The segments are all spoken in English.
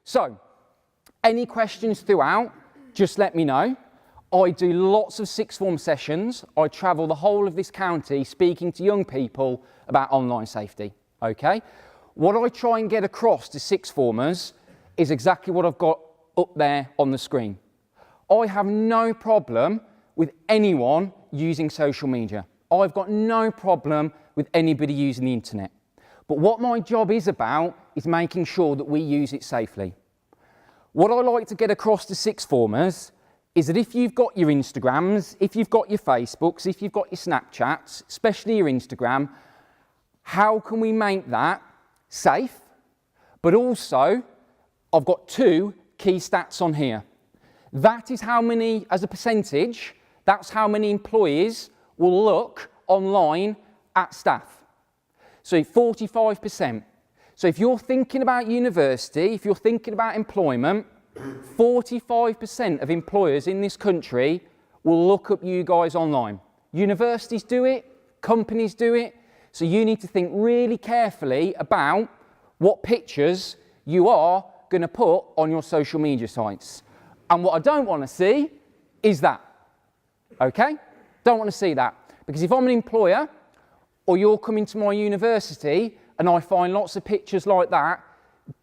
So, any questions throughout, just let me know. I do lots of sixth form sessions. I travel the whole of this county speaking to young people about online safety, okay? What I try and get across to sixth formers is exactly what I've got up there on the screen. I have no problem with anyone using social media. I've got no problem with anybody using the internet. But what my job is about is making sure that we use it safely. What I like to get across to sixth formers is that if you've got your Instagrams, if you've got your Facebooks, if you've got your Snapchats, especially your Instagram, how can we make that safe? But also, I've got 2 key stats on here. That is how many, as a percentage, that's how many employees will look online at staff. So 45%. So if you're thinking about university, if you're thinking about employment, 45% of employers in this country will look up you guys online. Universities do it, companies do it, so you need to think really carefully about what pictures you are going to put on your social media sites. And what I don't want to see is that, okay? Don't want to see that. Because if I'm an employer, or you're coming to my university, and I find lots of pictures like that,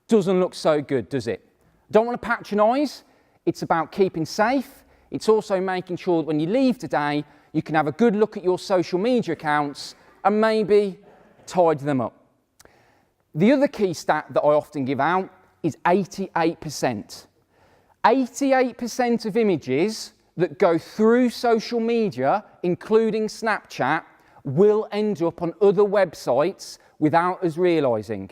doesn't look so good, does it? Don't want to patronise. It's about keeping safe. It's also making sure that when you leave today, you can have a good look at your social media accounts and maybe tidy them up. The other key stat that I often give out is 88%. 88% of images that go through social media, including Snapchat, will end up on other websites without us realising.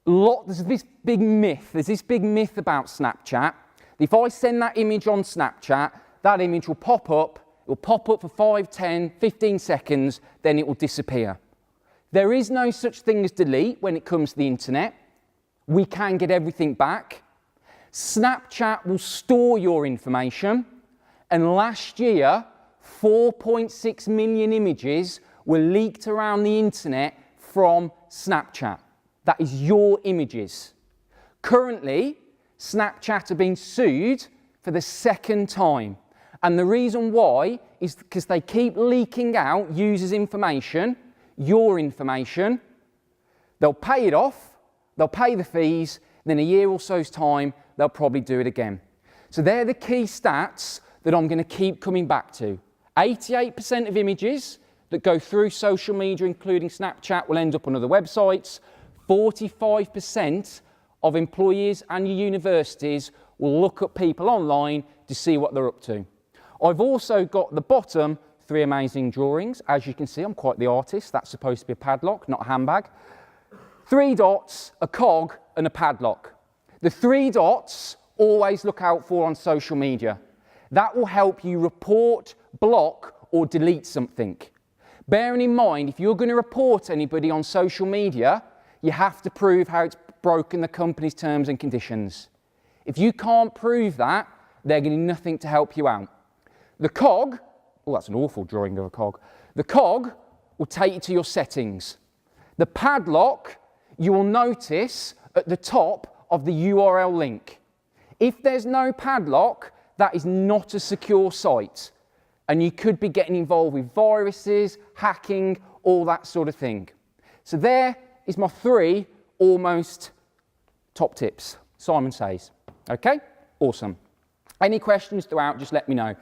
There's this big myth about Snapchat. If I send that image on Snapchat, that image will pop up. It will pop up for 5, 10, 15 seconds, then it will disappear. There is no such thing as delete when it comes to the internet. We can get everything back. Snapchat will store your information, and last year, 4.6 million images were leaked around the internet from Snapchat. That is your images. Currently, Snapchat are being sued for the 2nd time. And the reason why is because they keep leaking out users' information, your information. They'll pay it off, they'll pay the fees, then a year or so's time, they'll probably do it again. So they're the key stats that I'm going to keep coming back to. 88% of images that go through social media, including Snapchat, will end up on other websites. 45% of employees and your universities will look at people online to see what they're up to. I've also got the bottom 3 amazing drawings. As you can see, I'm quite the artist. That's supposed to be a padlock, not a handbag. 3 dots, a cog, and a padlock. The 3 dots, always look out for on social media. That will help you report, block, or delete something. Bearing in mind, if you're going to report anybody on social media, you have to prove how it's broken the company's terms and conditions. If you can't prove that, they're going to do nothing to help you out. The cog, oh, that's an awful drawing of a cog. The cog will take you to your settings. The padlock, you will notice at the top of the URL link. If there's no padlock, that is not a secure site. And you could be getting involved with viruses, hacking, all that sort of thing. So there is my 3 almost top tips. Simon says. Okay? Awesome. Any questions throughout, just let me know.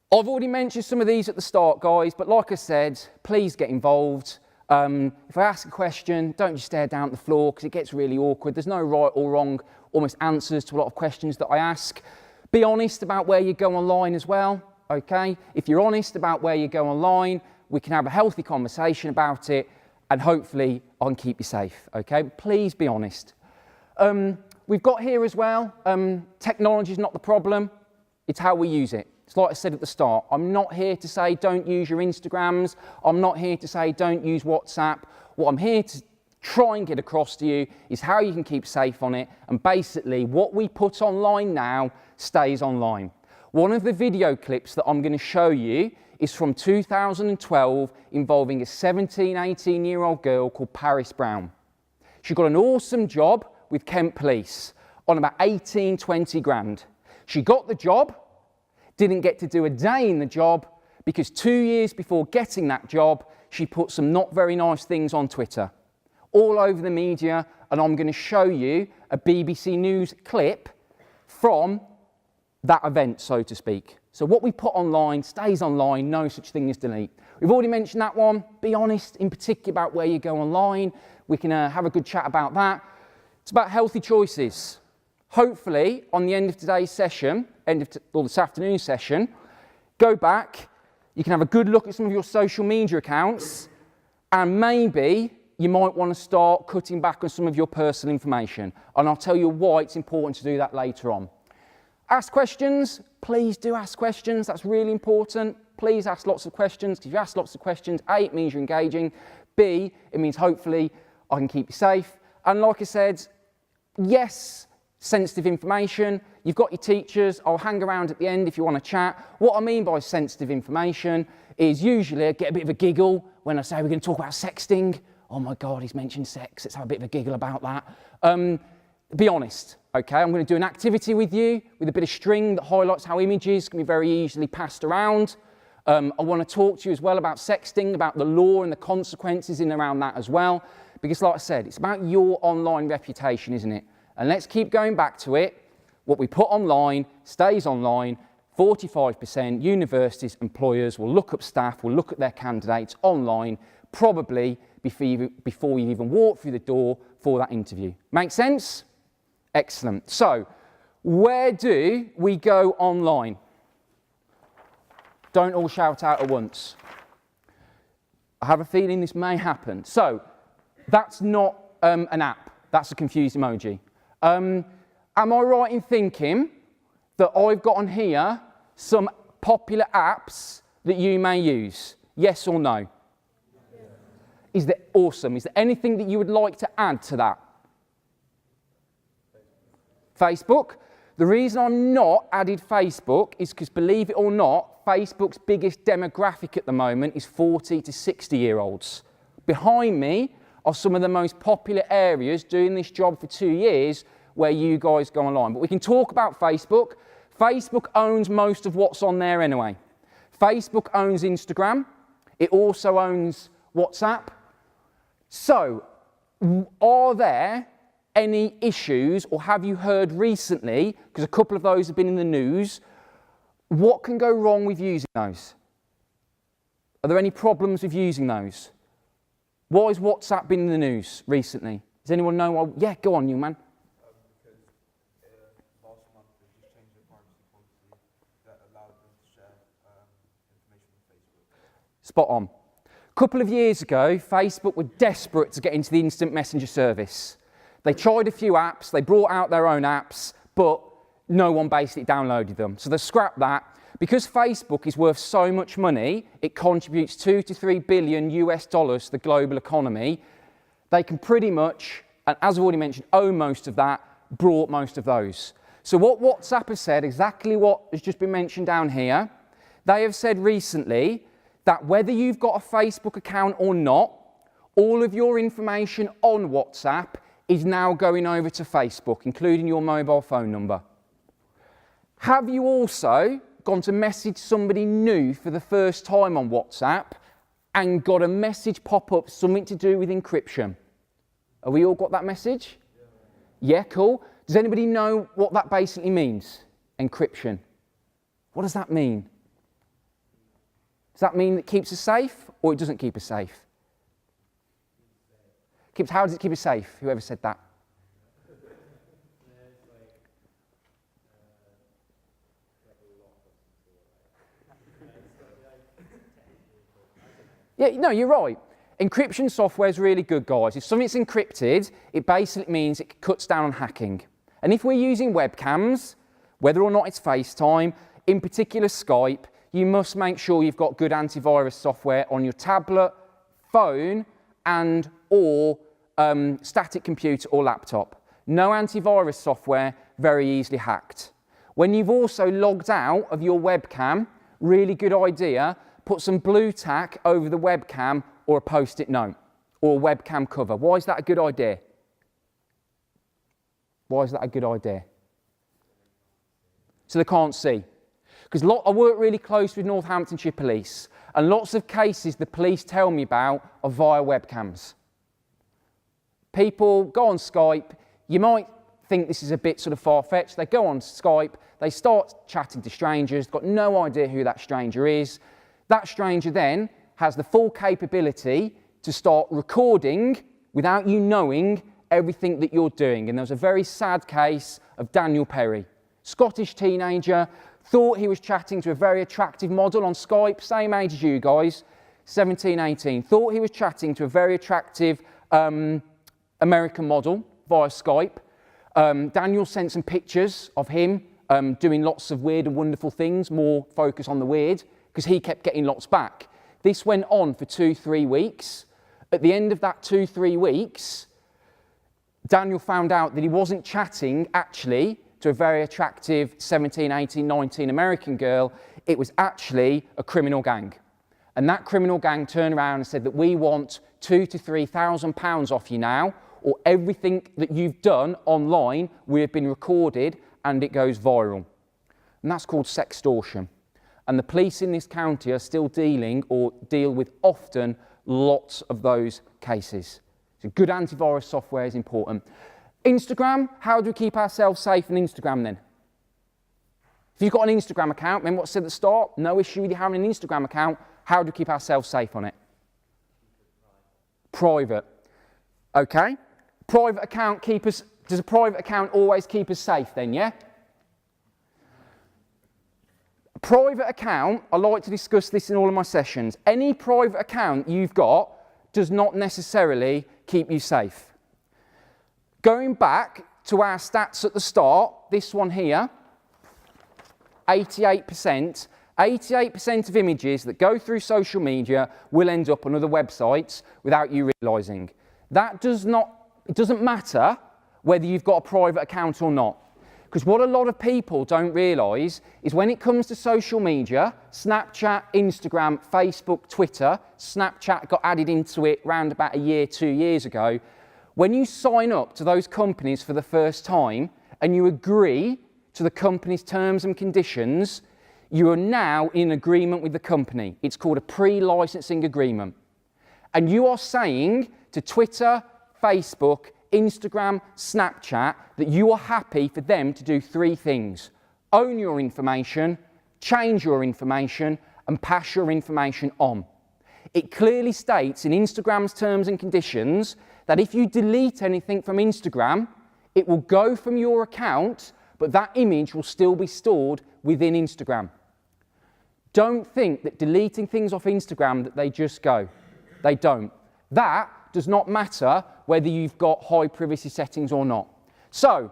I've already mentioned some of these at the start, guys, but like I said, please get involved. If I ask a question, don't just stare down at the floor because it gets really awkward. There's no right or wrong almost answers to a lot of questions that I ask. Be honest about where you go online as well, okay? If you're honest about where you go online, we can have a healthy conversation about it, and hopefully I can keep you safe, okay? Please be honest. We've got here as well, technology is not the problem, it's how we use it. It's like I said at the start, I'm not here to say don't use your Instagrams, I'm not here to say don't use WhatsApp. What I'm here to try and get across to you is how you can keep safe on it, and basically what we put online now stays online. One of the video clips that I'm going to show you is from 2012 involving a 17, 18-year-old girl called Paris Brown. She got an awesome job with Kent Police on about 18, 20 grand. She got the job, didn't get to do a day in the job because 2 years before getting that job, she put some not very nice things on Twitter, all over the media, and I'm going to show you a BBC News clip from that event, so to speak. So what we put online stays online, no such thing as delete. We've already mentioned that one. Be honest, in particular, about where you go online. We can have a good chat about that. It's about healthy choices. Hopefully, on the end of today's session, or this afternoon's session, go back, you can have a good look at some of your social media accounts, and maybe you might want to start cutting back on some of your personal information. And I'll tell you why it's important to do that later on. Ask questions. Please do ask questions. That's really important. Please ask lots of questions, because if you ask lots of questions, A, it means you're engaging. B, it means hopefully I can keep you safe. And like I said, yes, sensitive information. You've got your teachers. I'll hang around at the end if you want to chat. What I mean by sensitive information is usually I get a bit of a giggle when I say we're going to talk about sexting. Oh my God, he's mentioned sex. Let's have a bit of a giggle about that. Be honest, okay? I'm going to do an activity with you with a bit of string that highlights how images can be very easily passed around. I want to talk to you as well about sexting, about the law and the consequences in and around that as well. Because like I said, it's about your online reputation, isn't it? And let's keep going back to it. What we put online stays online. 45% universities, employers will look up staff, will look at their candidates online, probably before you even walk through the door for that interview. Make sense? Excellent. So, where do we go online? Don't all shout out at once. I have a feeling this may happen. So, that's not an app. That's a confused emoji. Am I right in thinking that I've got on here some popular apps that you may use? Yes or no? Is that awesome? Is there anything that you would like to add to that? Facebook. The reason I'm not added Facebook is because, believe it or not, Facebook's biggest demographic at the moment is 40 to 60-year-olds. Behind me are some of the most popular areas doing this job for 2 years where you guys go online. But we can talk about Facebook. Facebook owns most of what's on there anyway. Facebook owns Instagram. It also owns WhatsApp. So, are there any issues, or have you heard recently, because a couple of those have been in the news, what can go wrong with using those? Are there any problems with using those? Why has WhatsApp been in the news recently? Does anyone know why? Yeah, go on, you man. Because last month they just changed their privacy policy that allowed them to share information on Facebook. Spot on. A couple of years ago, Facebook were desperate to get into the instant messenger service. They tried a few apps, they brought out their own apps, but no one basically downloaded them. So they scrapped that. Because Facebook is worth so much money, it contributes 2 to 3 billion US dollars to the global economy. They can pretty much, and as I've already mentioned, own most of that, brought most of those. So what WhatsApp has said, exactly what has just been mentioned down here, they have said recently that whether you've got a Facebook account or not, all of your information on WhatsApp is now going over to Facebook, including your mobile phone number. Have you also gone to message somebody new for the first time on WhatsApp and got a message pop up, something to do with encryption? Have we all got that message? Yeah, cool. Does anybody know what that basically means? Encryption. What does that mean? Does that mean it keeps us safe, or it doesn't keep us safe? How does it keep us safe? Whoever said that? Yeah, no, you're right. Encryption software is really good, guys. If something's encrypted, it basically means it cuts down on hacking. And if we're using webcams, whether or not it's FaceTime, in particular Skype, you must make sure you've got good antivirus software on your tablet, phone, and or static computer or laptop. No antivirus software, very easily hacked. When you've also logged out of your webcam, really good idea, put some blue tack over the webcam or a post-it note or a webcam cover. Why is that a good idea? Why is that a good idea? So they can't see. Because I work really close with Northamptonshire Police, and lots of cases the police tell me about are via webcams. People go on Skype, you might think this is a bit sort of far-fetched, they go on Skype, they start chatting to strangers, got no idea who that stranger is. That stranger then has the full capability to start recording without you knowing everything that you're doing. And there was a very sad case of Daniel Perry, Scottish teenager, thought he was chatting to a very attractive model on Skype, same age as you guys, 17, 18. Thought he was chatting to a very attractive American model via Skype. Daniel sent some pictures of him doing lots of weird and wonderful things, more focus on the weird, because he kept getting lots back. This went on for 2-3 weeks. At the end of that 2-3 weeks, Daniel found out that he wasn't chatting actually to a very attractive 17, 18, 19 American girl. It was actually a criminal gang. And that criminal gang turned around and said that we want £2,000 to £3,000 off you now, or everything that you've done online, we have been recorded and it goes viral. And that's called sextortion. And the police in this county are still dealing or deal with often lots of those cases. So good antivirus software is important. Instagram, how do we keep ourselves safe on Instagram then? If you've got an Instagram account, remember what I said at the start, no issue with you having an Instagram account, how do we keep ourselves safe on it? Private. Okay. Private account does a private account always keep us safe then, yeah? A private account, I like to discuss this in all of my sessions. Any private account you've got does not necessarily keep you safe. Going back to our stats at the start, this one here, 88% of images that go through social media will end up on other websites without you realising. It doesn't matter whether you've got a private account or not. Because what a lot of people don't realise is when it comes to social media, Snapchat, Instagram, Facebook, Twitter, Snapchat got added into it around about a year, 2 years ago. When you sign up to those companies for the first time and you agree to the company's terms and conditions, you are now in agreement with the company. It's called a pre-licensing agreement. And you are saying to Twitter, Facebook, Instagram, Snapchat that you are happy for them to do 3 things: own your information, change your information, and pass your information on. It clearly states in Instagram's terms and conditions that if you delete anything from Instagram, it will go from your account, but that image will still be stored within Instagram. Don't think that deleting things off Instagram that they just go. They don't. That does not matter whether you've got high privacy settings or not. So,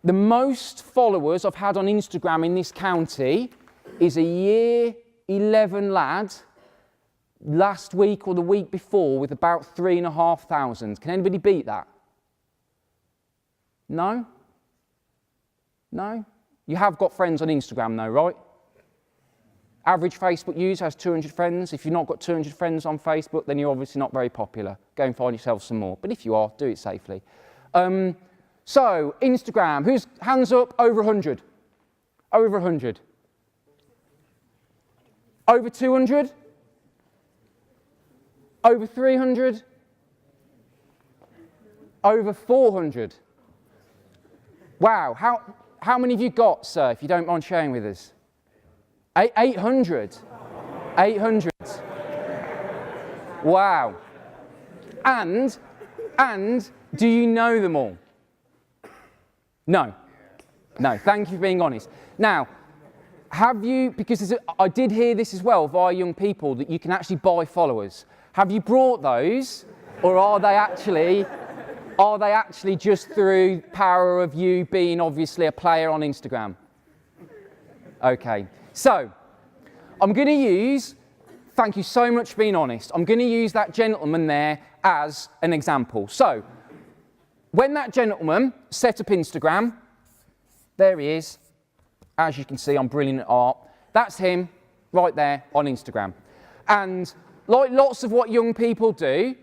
the most followers I've had on Instagram in this county is a year 11 lad last week or the week before with about 3,500. Can anybody beat that? No? No? You have got friends on Instagram though, right? Average Facebook user has 200 friends. If you've not got 200 friends on Facebook, then you're obviously not very popular. Go and find yourself some more. But if you are, do it safely. So, Instagram. Who's hands up? Over 100. Over 100. Over 200? Over 300? Over 400? Wow. How many have you got, sir, if you don't mind sharing with us? 800. 800. Wow. And do you know them all? No. No, thank you for being honest. Now, have you, because I did hear this as well via young people, that you can actually buy followers. Have you brought those, or are they actually just through power of you being obviously a player on Instagram? Okay. So, I'm going to use, thank you so much for being honest, I'm going to use that gentleman there as an example. So, when that gentleman set up Instagram, there he is. As you can see, I'm brilliant at art. That's him right there on Instagram. And like lots of what young people do,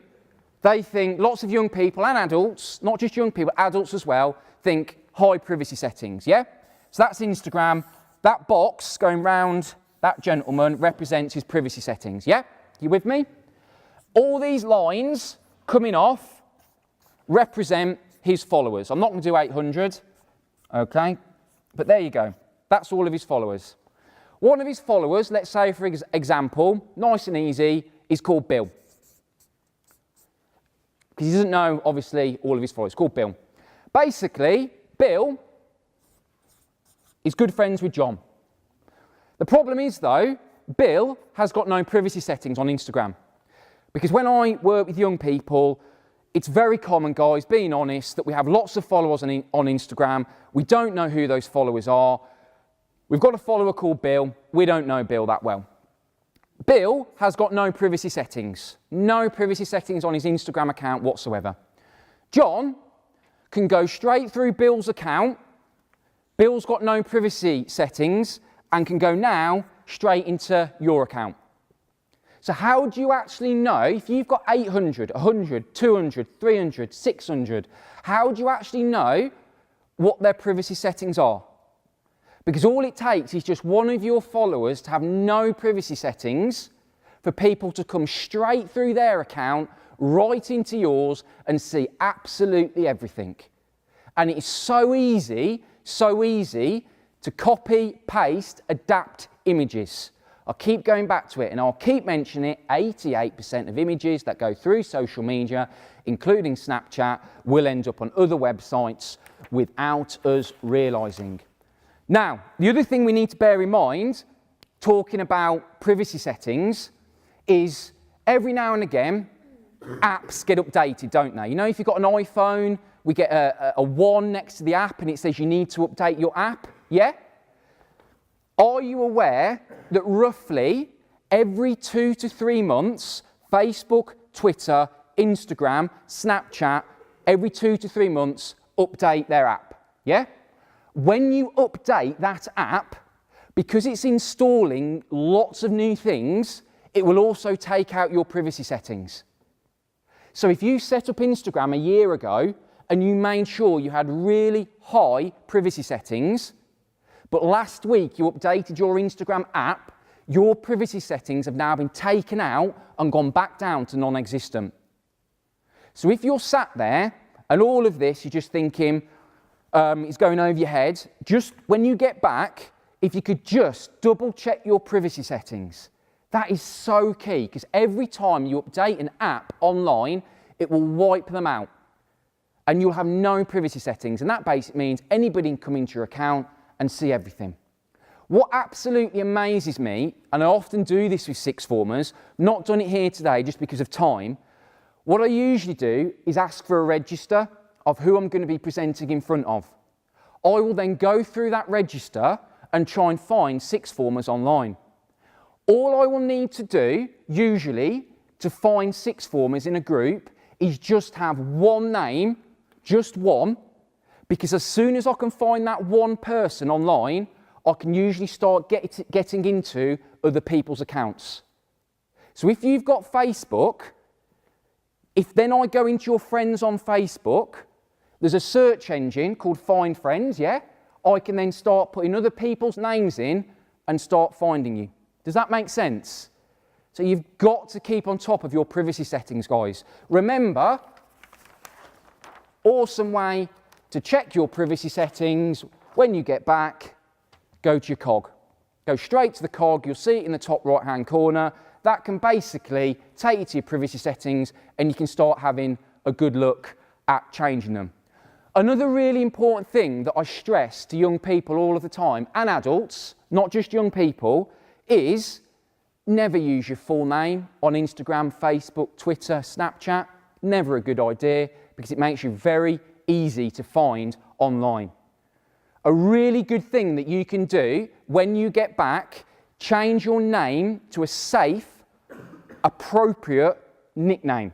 they think, lots of young people and adults, not just young people, adults as well, think high privacy settings, yeah? So that's Instagram. That box going round that gentleman represents his privacy settings, yeah? You with me? All these lines coming off represent his followers. I'm not going to do 800, okay? But there you go. That's all of his followers. One of his followers, let's say for example, nice and easy, is called Bill. Because he doesn't know, obviously, all of his followers. It's called Bill. Basically, Bill is good friends with John. The problem is, though, Bill has got no privacy settings on Instagram. Because when I work with young people, it's very common, guys, being honest, that we have lots of followers on Instagram. We don't know who those followers are. We've got a follower called Bill. We don't know Bill that well. Bill has got no privacy settings. No privacy settings on his Instagram account whatsoever. John can go straight through Bill's account. Bill's got no privacy settings and can go now straight into your account. So how do you actually know if you've got 800, 100, 200, 300, 600, how do you actually know what their privacy settings are? Because all it takes is just one of your followers to have no privacy settings for people to come straight through their account, right into yours and see absolutely everything. And it is so easy to copy, paste, adapt images. I'll keep going back to it and I'll keep mentioning it. 88% of images that go through social media, including Snapchat, will end up on other websites without us realising. Now, the other thing we need to bear in mind, talking about privacy settings, is every now and again, apps get updated, don't they? You know, if you've got an iPhone, we get a 1 next to the app and it says you need to update your app, yeah? Are you aware that roughly every 2 to 3 months, Facebook, Twitter, Instagram, Snapchat, every 2 to 3 months update their app, yeah? When you update that app, because it's installing lots of new things, it will also take out your privacy settings. So if you set up Instagram a year ago and you made sure you had really high privacy settings, but last week you updated your Instagram app, your privacy settings have now been taken out and gone back down to non-existent. So if you're sat there and all of this, you're just thinking, it's going over your head, just when you get back, if you could just double check your privacy settings. That is so key, because every time you update an app online, it will wipe them out. And you'll have no privacy settings. And that basically means anybody can come into your account and see everything. What absolutely amazes me, and I often do this with sixth formers, not done it here today just because of time, what I usually do is ask for a register of who I'm going to be presenting in front of. I will then go through that register and try and find sixth formers online. All I will need to do, usually, to find sixth formers in a group is just have one name, just one, because as soon as I can find that one person online, I can usually start getting into other people's accounts. So if you've got Facebook, if then I go into your friends on Facebook, there's a search engine called Find Friends, yeah? I can then start putting other people's names in and start finding you. Does that make sense? So you've got to keep on top of your privacy settings, guys. Remember, awesome way to check your privacy settings. When you get back, go to your cog. Go straight to the cog. You'll see it in the top right-hand corner. That can basically take you to your privacy settings and you can start having a good look at changing them. Another really important thing that I stress to young people all of the time, and adults, not just young people, is never use your full name on Instagram, Facebook, Twitter, Snapchat. Never a good idea, because it makes you very easy to find online. A really good thing that you can do when you get back, change your name to a safe, appropriate nickname.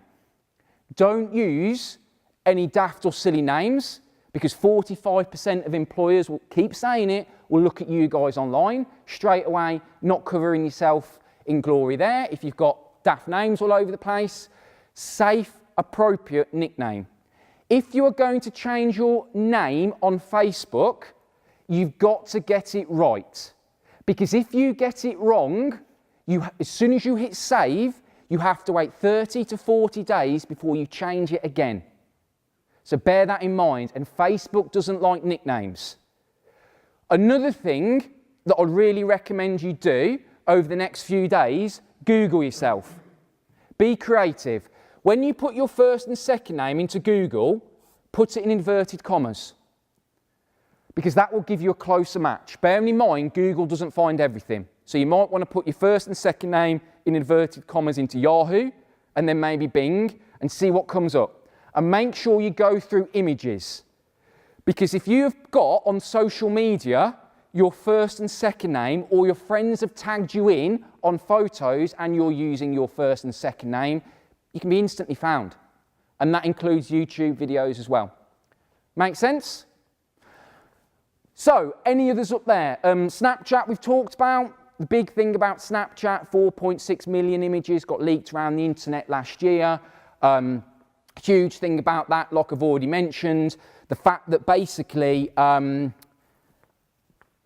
Don't use any daft or silly names, because 45% of employers will keep saying it, will look at you guys online straight away, not covering yourself in glory there. If you've got daft names all over the place, safe, appropriate nickname. if you are going to change your name on Facebook, you've got to get it right. Because if you get it wrong, as soon as you hit save, you have to wait 30 to 40 days before you change it again. So bear that in mind, and Facebook doesn't like nicknames. Another thing that I'd really recommend you do over the next few days, Google yourself. Be creative. When you put your first and second name into Google, put it in inverted commas, because that will give you a closer match. Bearing in mind, Google doesn't find everything. So you might want to put your first and second name in inverted commas into Yahoo, and then maybe Bing, and see what comes up. And make sure you go through images. Because if you've got on social media your first and second name, or your friends have tagged you in on photos and you're using your first and second name, you can be instantly found. And that includes YouTube videos as well. Make sense? So, any others up there? Snapchat we've talked about. The big thing about Snapchat, 4.6 million images got leaked around the internet last year. Huge thing about that, like I've already mentioned, the fact that basically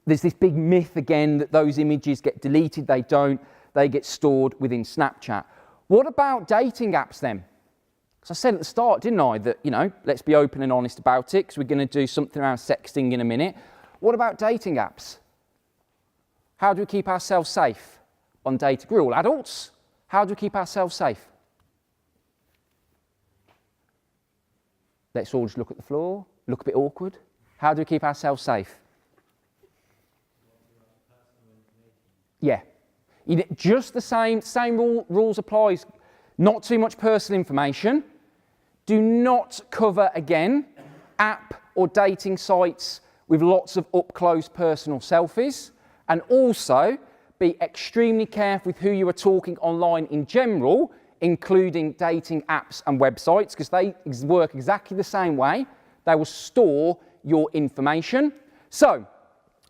there's this big myth again that those images get deleted. They don't. They get stored within Snapchat. What about dating apps then? Because I said at the start, didn't I, that, you know, let's be open and honest about it, because we're going to do something around sexting in a minute. What about dating apps? How do we keep ourselves safe on dating? We're all adults. How do we keep ourselves safe? Let's all just look at the floor, look a bit awkward. How do we keep ourselves safe? Yeah. Just the same rules applies. Not too much personal information. Do not cover, again, app or dating sites with lots of up-close personal selfies. And also, be extremely careful with who you are talking online in general, including dating apps and websites, because they work exactly the same way. They will store your information. So,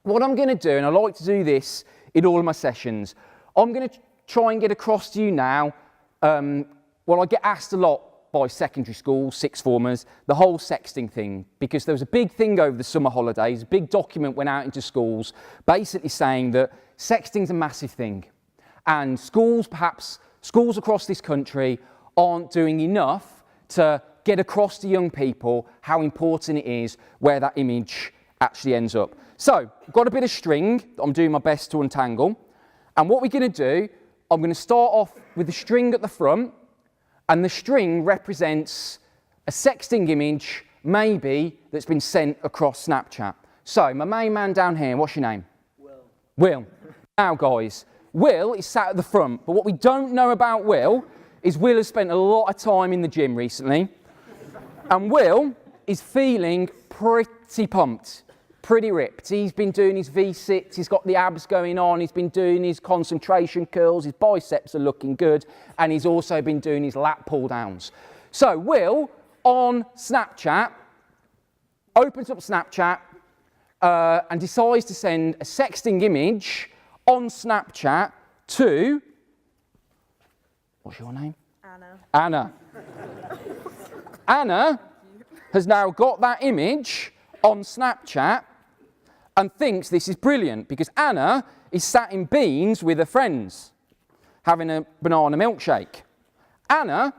what I'm going to do, and I like to do this in all of my sessions, I'm going to try and get across to you now, well, I get asked a lot by secondary school, sixth formers, the whole sexting thing, because there was a big thing over the summer holidays, a big document went out into schools, basically saying that sexting's a massive thing. And schools across this country aren't doing enough to get across to young people how important it is where that image actually ends up. So, I've got a bit of string that I'm doing my best to untangle. And what we're going to do, I'm going to start off with the string at the front, and the string represents a sexting image, maybe, that's been sent across Snapchat. So, my main man down here, what's your name? Will. Now, guys, Will is sat at the front, but what we don't know about Will is Will has spent a lot of time in the gym recently, and Will is feeling pretty pumped. Pretty ripped. He's been doing his V-sits, he's got the abs going on, he's been doing his concentration curls, his biceps are looking good, and he's also been doing his lat pull downs. So Will, on Snapchat, opens up Snapchat and decides to send a sexting image on Snapchat to, what's your name? Anna. Anna has now got that image on Snapchat and thinks this is brilliant, because Anna is sat in Beans with her friends having a banana milkshake. Anna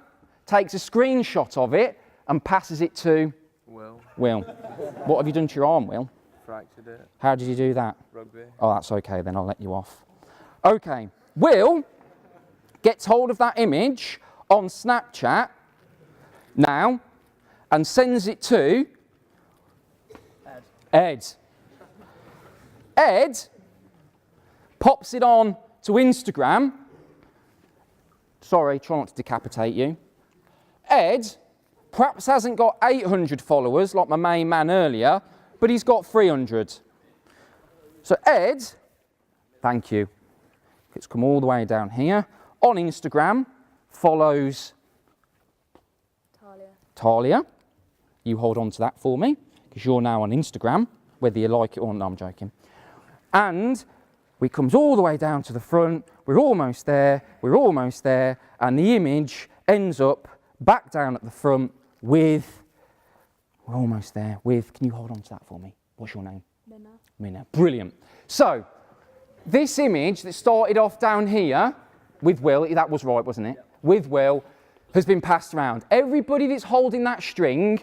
takes a screenshot of it and passes it to Will. What have you done to your arm, Will? Fractured it. How did you do that? Rugby. Oh, that's okay then, I'll let you off. Okay, Will gets hold of that image on Snapchat now and sends it to Ed. Ed pops it on to Instagram. Sorry, try not to decapitate you. Ed perhaps hasn't got 800 followers like my main man earlier, but he's got 300. So Ed, thank you. It's come all the way down here. On Instagram, follows Talia. You hold on to that for me, because you're now on Instagram, whether you like it or not. I'm joking. And we comes all the way down to the front. We're almost there, and the image ends up back down at the front with We're almost there. Can you hold on to that for me? What's your name? Minna. Brilliant. So, this image that started off down here with Will, that was right, wasn't it? With Will, has been passed around. Everybody that's holding that string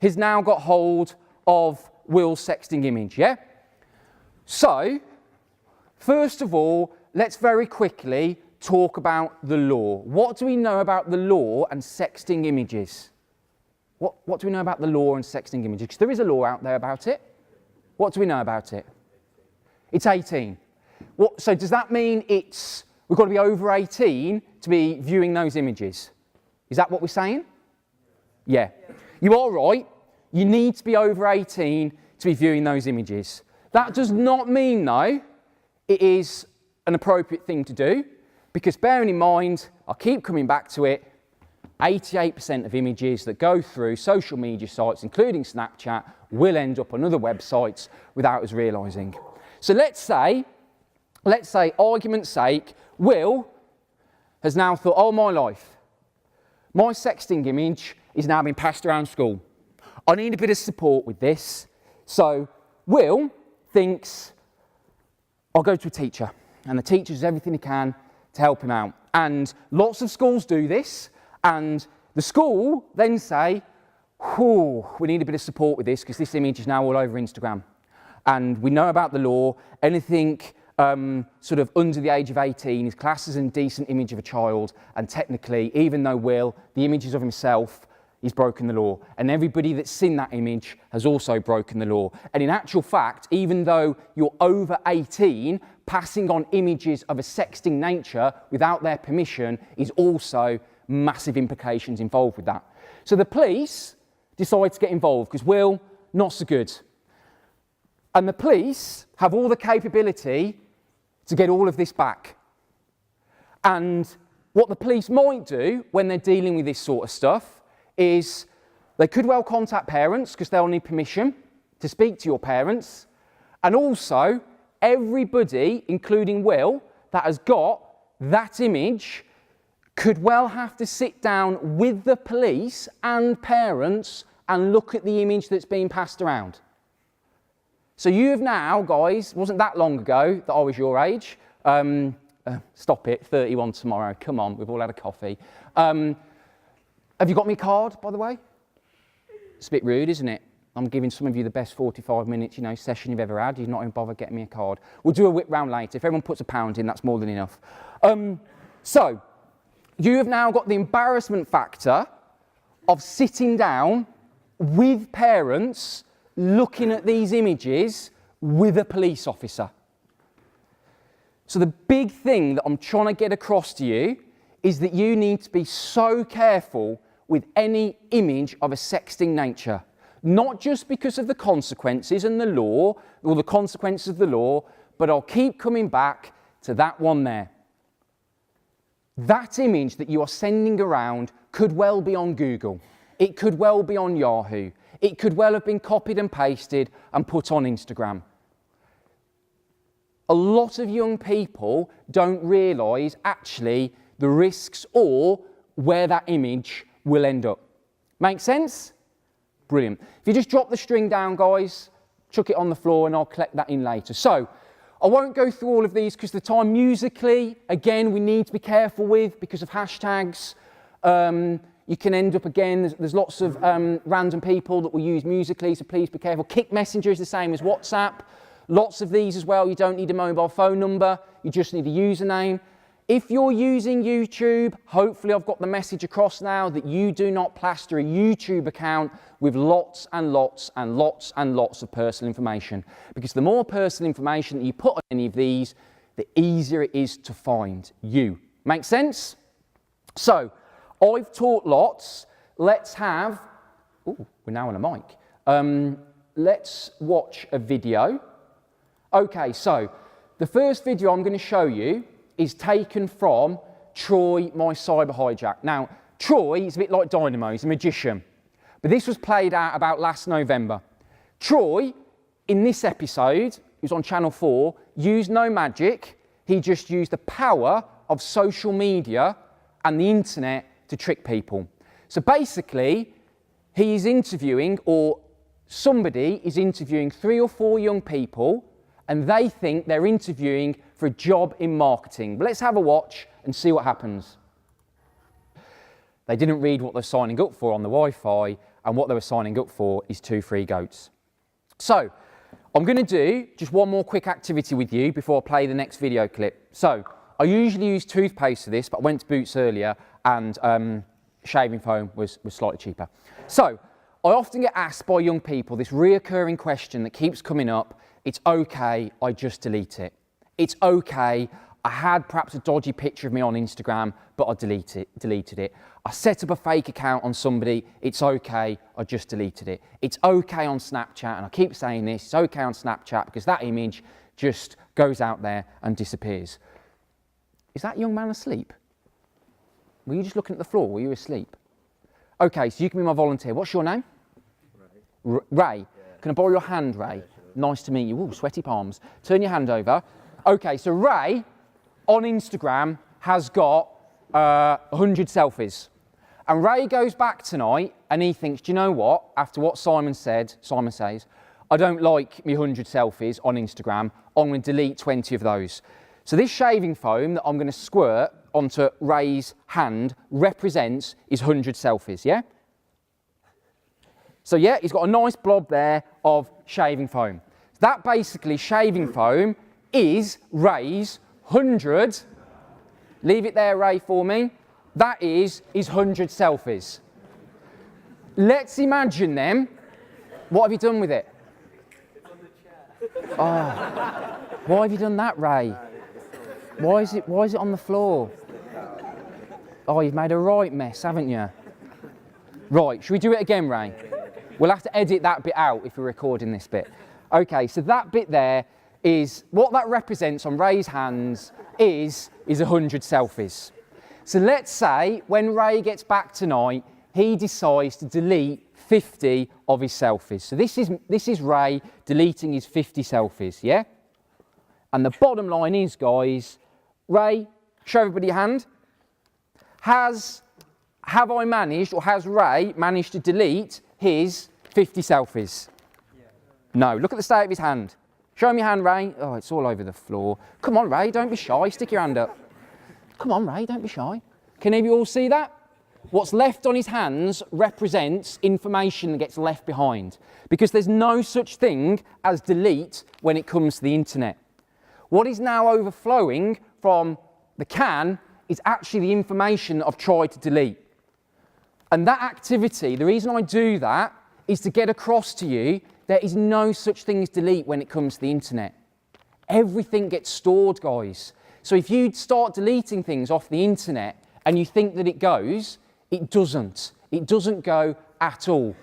has now got hold of Will's sexting image, yeah? So, first of all, let's very quickly talk about the law. What do we know about the law and sexting images? What do we know about the law and sexting images? Because there is a law out there about it. What do we know about it? It's 18. So does that mean we've got to be over 18 to be viewing those images? Is that what we're saying? Yeah. You are right. You need to be over 18 to be viewing those images. That does not mean, though, it is an appropriate thing to do, because bearing in mind, I'll keep coming back to it, 88% of images that go through social media sites, including Snapchat, will end up on other websites without us realising. So let's say, argument's sake, Will has now thought, oh, my life, my sexting image is now being passed around school. I need a bit of support with this. So Will thinks, I'll go to a teacher, and the teacher does everything he can to help him out. And lots of schools do this, and the school then say, we need a bit of support with this because this image is now all over Instagram. And we know about the law, anything sort of under the age of 18 is classed as an indecent image of a child, and technically, even though Will, the image is of himself, he's broken the law. And everybody that's seen that image has also broken the law. And in actual fact, even though you're over 18, passing on images of a sexting nature without their permission is also massive implications involved with that. So the police decide to get involved because Will, not so good. And the police have all the capability to get all of this back. And what the police might do when they're dealing with this sort of stuff is they could well contact parents because they'll need permission to speak to your parents. And also, everybody, including Will, that has got that image could well have to sit down with the police and parents and look at the image that's being passed around. So you have now, guys, wasn't that long ago that I was your age. Stop it, 31 tomorrow. Come on, we've all had a coffee. Have you got me a card, by the way? It's a bit rude, isn't it? I'm giving some of you the best 45 minutes, session you've ever had. You've not even bothered getting me a card. We'll do a whip round later. If everyone puts £1 in, that's more than enough. So, you have now got the embarrassment factor of sitting down with parents, looking at these images with a police officer. So the big thing that I'm trying to get across to you is that you need to be so careful with any image of a sexting nature. Not just because of the consequences and the law, or the consequences of the law, but I'll keep coming back to that one there. That image that you are sending around could well be on Google. It could well be on Yahoo. It could well have been copied and pasted and put on Instagram. A lot of young people don't realise actually the risks or where that image will end up. Make sense? Brilliant. If you just drop the string down, guys, chuck it on the floor and I'll collect that in later. So, I won't go through all of these because the time musically, again, we need to be careful with because of hashtags. You can end up again, there's lots of random people that will use musically, so please be careful. Kick Messenger is the same as WhatsApp. Lots of these as well, you don't need a mobile phone number, you just need a username. If you're using YouTube, hopefully I've got the message across now that you do not plaster a YouTube account with lots and lots and lots and lots of personal information. Because the more personal information that you put on any of these, the easier it is to find you. Make sense? So, I've taught lots. Let's have, we're now on a mic. Let's watch a video. Okay, so the first video I'm going to show you is taken from Troy, My Cyber Hijack. Now, Troy is a bit like Dynamo, he's a magician. But this was played out about last November. Troy, in this episode, it was on Channel 4, used no magic, he just used the power of social media and the internet to trick people. So basically, he is interviewing, or somebody is interviewing 3 or 4 young people, and they think they're interviewing for a job in marketing. But let's have a watch and see what happens. They didn't read what they're signing up for on the Wi-Fi, and what they were signing up for is 2 free goats. So, I'm going to do just one more quick activity with you before I play the next video clip. So, I usually use toothpaste for this, but I went to Boots earlier and shaving foam was slightly cheaper. So, I often get asked by young people this reoccurring question that keeps coming up: it's okay, I just delete it. It's okay, I had perhaps a dodgy picture of me on Instagram, but I deleted it. I set up a fake account on somebody, it's okay, I just deleted it. It's okay on Snapchat, and I keep saying this, it's okay on Snapchat because that image just goes out there and disappears. Is that young man asleep? Were you just looking at the floor? Were you asleep? Okay, so you can be my volunteer. What's your name? Ray. Ray? Yeah. Can I borrow your hand, Ray? Yeah, sure. Nice to meet you. Ooh, sweaty palms. Turn your hand over. Okay, so Ray on Instagram has got 100 selfies. And Ray goes back tonight and he thinks, do you know what? After what Simon says, I don't like me 100 selfies on Instagram. I'm going to delete 20 of those. So this shaving foam that I'm going to squirt onto Ray's hand represents his 100 selfies, yeah? So yeah, he's got a nice blob there of shaving foam. That basically, shaving foam is Ray's 100, leave it there, Ray, for me. That is his 100 selfies. Let's imagine them. What have you done with it? It's on the chair. Oh, why have you done that, Ray? Why is it on the floor? Oh, you've made a right mess, haven't you? Right, should we do it again, Ray? We'll have to edit that bit out if we're recording this bit. Okay, so that bit there is, what that represents on Ray's hands is 100 selfies. So let's say when Ray gets back tonight, he decides to delete 50 of his selfies. So this is Ray deleting his 50 selfies, yeah? And the bottom line is, guys, Ray, show everybody your hand. Have I managed, or has Ray managed to delete his 50 selfies? Yeah. No, look at the state of his hand. Show me your hand, Ray. Oh, it's all over the floor. Come on, Ray, don't be shy. Stick your hand up. Come on, Ray, don't be shy. Can any of you all see that? What's left on his hands represents information that gets left behind, because there's no such thing as delete when it comes to the internet. What is now overflowing from the can is actually the information that I've tried to delete. And that activity, the reason I do that is to get across to you there is no such thing as delete when it comes to the internet. Everything gets stored, guys. So if you start deleting things off the internet and you think that it goes, it doesn't. It doesn't go at all.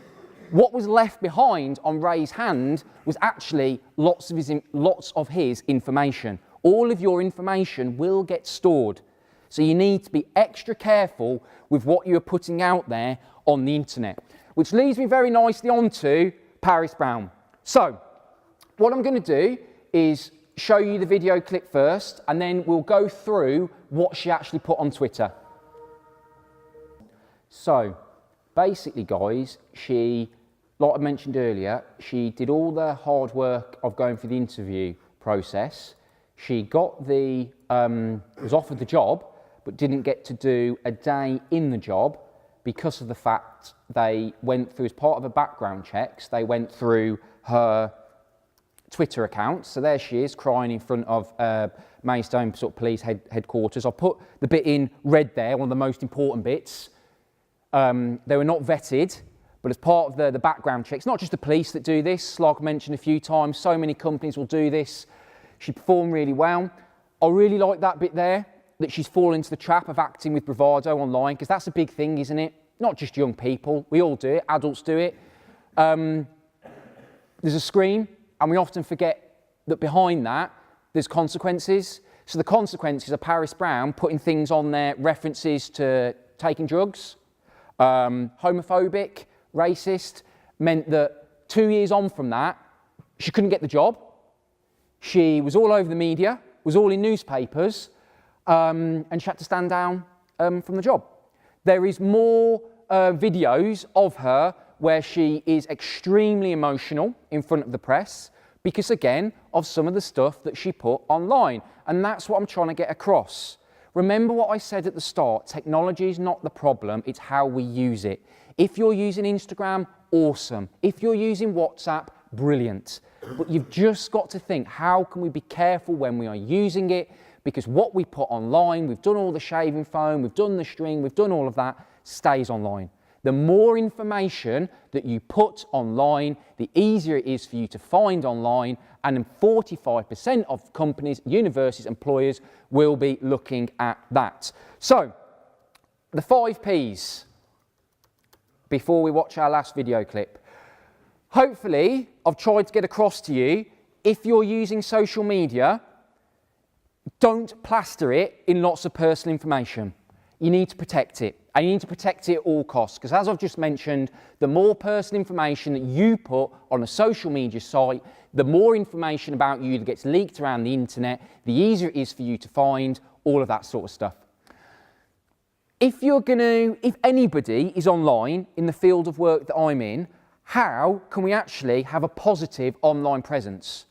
What was left behind on Ray's hand was actually lots of his information. All of your information will get stored. So you need to be extra careful with what you're putting out there on the internet. Which leads me very nicely on to Paris Brown. So, what I'm going to do is show you the video clip first, and then we'll go through what she actually put on Twitter. So, basically, guys, she, like I mentioned earlier, she did all the hard work of going through the interview process. She got the, was offered the job, but didn't get to do a day in the job because of the fact they went through, as part of the background checks, they went through her Twitter account. So there she is, crying in front of Maidstone sort of police headquarters. I'll put the bit in red there, one of the most important bits. They were not vetted, but as part of the background checks, not just the police that do this, like I mentioned a few times, so many companies will do this. She performed really well. I really like that bit there, that she's fallen into the trap of acting with bravado online, because that's a big thing, isn't it? Not just young people, we all do it, adults do it. There's a screen, and we often forget that behind that, there's consequences. So the consequences are Paris Brown putting things on there, references to taking drugs, homophobic, racist, meant that 2 years on from that, she couldn't get the job. She was all over the media, was all in newspapers, and she had to stand down from the job. There is more videos of her where she is extremely emotional in front of the press because, again, of some of the stuff that she put online. And that's what I'm trying to get across. Remember what I said at the start, technology is not the problem, it's how we use it. If you're using Instagram, awesome. If you're using WhatsApp, brilliant. But you've just got to think, how can we be careful when we are using it? Because what we put online, we've done all the shaving foam, we've done the string, we've done all of that, stays online. The more information that you put online, the easier it is for you to find online, and then 45% of companies, universities, employers will be looking at that. So, the 5 Ps before we watch our last video clip. Hopefully, I've tried to get across to you, if you're using social media, don't plaster it in lots of personal information. You need to protect it. And you need to protect it at all costs, because as I've just mentioned, the more personal information that you put on a social media site, the more information about you that gets leaked around the internet, the easier it is for you to find, all of that sort of stuff. If anybody is online in the field of work that I'm in, how can we actually have a positive online presence?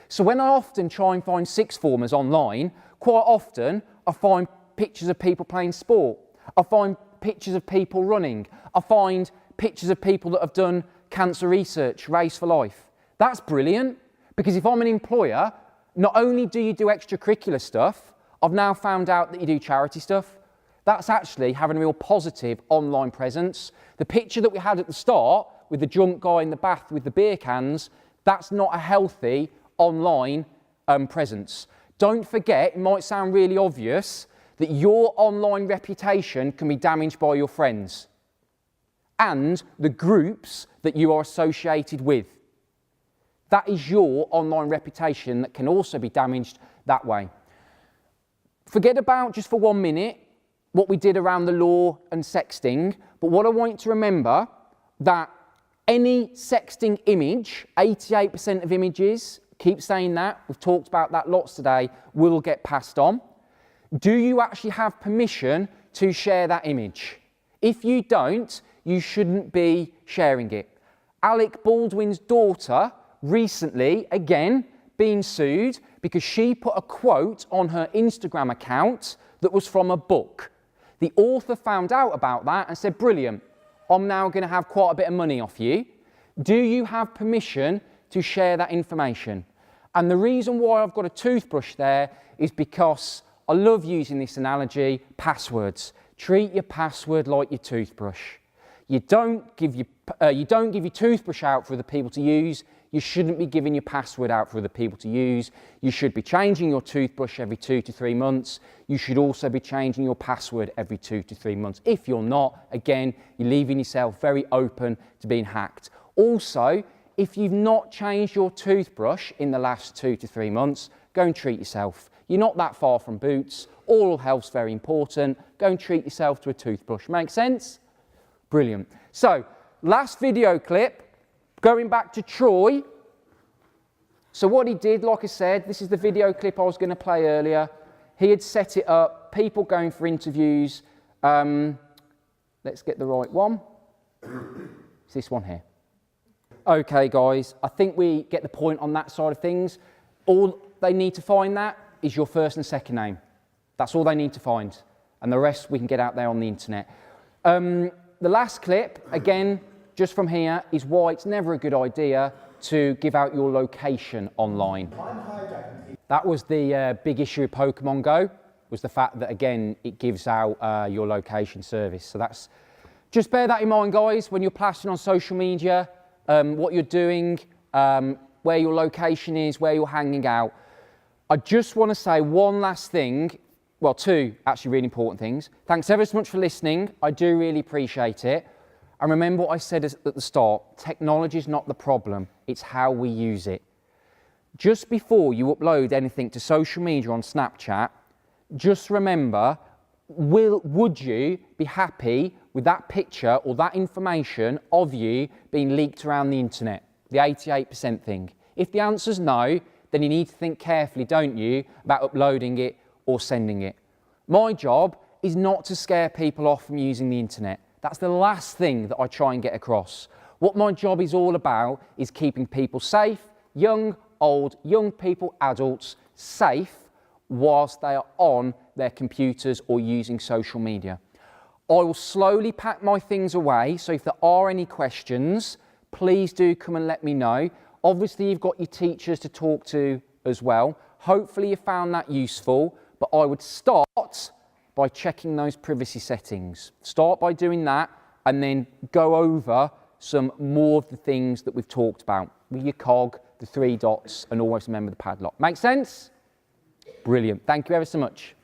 So when I often try and find sixth formers online, quite often I find pictures of people playing sport. I find pictures of people running. I find pictures of people that have done cancer research, Race for Life. That's brilliant, because if I'm an employer, not only do you do extracurricular stuff, I've now found out that you do charity stuff. That's actually having a real positive online presence. The picture that we had at the start with the drunk guy in the bath with the beer cans, that's not a healthy online presence. Don't forget, it might sound really obvious, that your online reputation can be damaged by your friends and the groups that you are associated with. That is your online reputation that can also be damaged that way. Forget about, just for 1 minute, what we did around the law and sexting, but what I want you to remember, that any sexting image, 88% of images, keep saying that, we've talked about that lots today, will get passed on. Do you actually have permission to share that image? If you don't, you shouldn't be sharing it. Alec Baldwin's daughter recently, again, been sued because she put a quote on her Instagram account that was from a book. The author found out about that and said, brilliant, I'm now going to have quite a bit of money off you. Do you have permission to share that information? And the reason why I've got a toothbrush there is because I love using this analogy, passwords. Treat your password like your toothbrush. You don't give your toothbrush out for other people to use. You shouldn't be giving your password out for other people to use. You should be changing your toothbrush every 2 to 3 months. You should also be changing your password every 2 to 3 months. If you're not, again, you're leaving yourself very open to being hacked. Also, if you've not changed your toothbrush in the last 2 to 3 months, go and treat yourself. You're not that far from Boots. Oral health's very important. Go and treat yourself to a toothbrush. Make sense? Brilliant. So, last video clip, going back to Troy. So what he did, like I said, this is the video clip I was going to play earlier. He had set it up, people going for interviews. Let's get the right one. It's this one here. Okay, guys, I think we get the point on that side of things. All they need to find that is your first and second name. That's all they need to find. And the rest we can get out there on the internet. The last clip, again, just from here, is why it's never a good idea to give out your location online. That was the big issue with Pokemon Go, was the fact that, again, it gives out your location service. So that's, just bear that in mind, guys, when you're plastering on social media, what you're doing, where your location is, where you're hanging out. I just want to say one last thing, well, 2 actually really important things. Thanks ever so much for listening. I do really appreciate it. And remember what I said at the start, technology is not the problem, it's how we use it. Just before you upload anything to social media on Snapchat, just remember, would you be happy with that picture or that information of you being leaked around the internet? The 88% thing. If the answer's no, then you need to think carefully, don't you, about uploading it or sending it. My job is not to scare people off from using the internet. That's the last thing that I try and get across. What my job is all about is keeping people safe, young, old, young people, adults, safe whilst they are on their computers or using social media. I will slowly pack my things away, so if there are any questions, please do come and let me know. Obviously, you've got your teachers to talk to as well. Hopefully you found that useful, but I would start by checking those privacy settings. Start by doing that and then go over some more of the things that we've talked about with your cog, the 3 dots, and always remember the padlock. Make sense? Brilliant. Thank you ever so much.